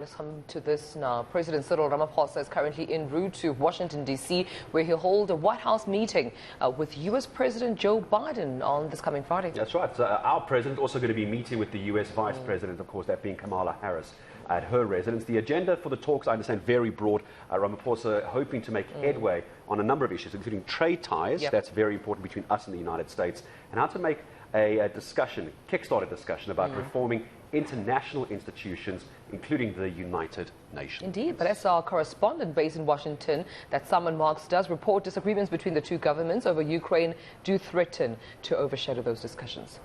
Let's come to this now. President Cyril Ramaphosa is currently en route to Washington, D.C., where he'll hold a White House meeting with U.S. President Joe Biden on this coming Friday. That's right. Our president also going to be meeting with the U.S. Vice President, of course, that being Kamala Harris, at her residence. The agenda for the talks, I understand, very broad. Ramaphosa hoping to make headway on a number of issues, including trade ties. That's very important between us and the United States, and how to make a discussion, kickstart a discussion about reforming international institutions, including the United Nations. Indeed, but as our correspondent based in Washington, that Simon Marks does report, disagreements between the two governments over Ukraine do threaten to overshadow those discussions.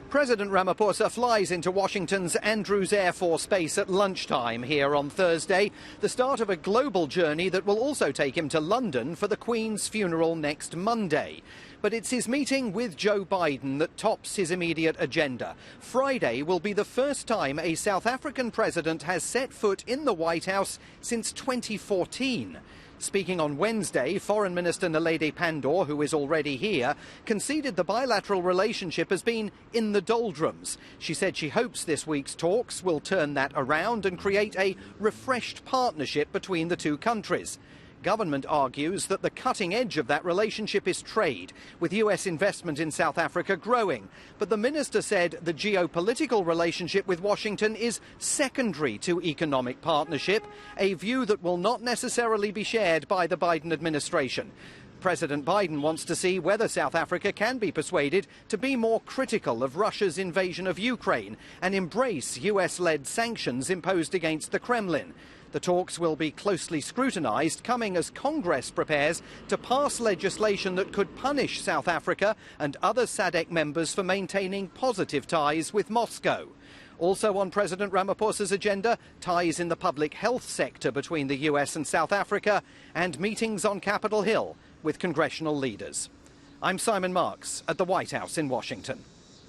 President Ramaphosa flies into Washington's Andrews Air Force Base at lunchtime here on Thursday, the start of a global journey that will also take him to London for the Queen's funeral next Monday. But it's his meeting with Joe Biden that tops his immediate agenda. Friday will be the first time a South African president has set foot in the White House since 2014. Speaking on Wednesday, Foreign Minister Naledi Pandor, who is already here, conceded the bilateral relationship has been in the doldrums. She said she hopes this week's talks will turn that around and create a refreshed partnership between the two countries. Government argues that the cutting edge of that relationship is trade, with US investment in South Africa growing. But the minister said the geopolitical relationship with Washington is secondary to economic partnership, a view that will not necessarily be shared by the Biden administration. President Biden wants to see whether South Africa can be persuaded to be more critical of Russia's invasion of Ukraine and embrace US-led sanctions imposed against the Kremlin. The talks will be closely scrutinised, coming as Congress prepares to pass legislation that could punish South Africa and other SADC members for maintaining positive ties with Moscow. Also on President Ramaphosa's agenda, ties in the public health sector between the US and South Africa, and meetings on Capitol Hill with congressional leaders. I'm Simon Marks at the White House in Washington.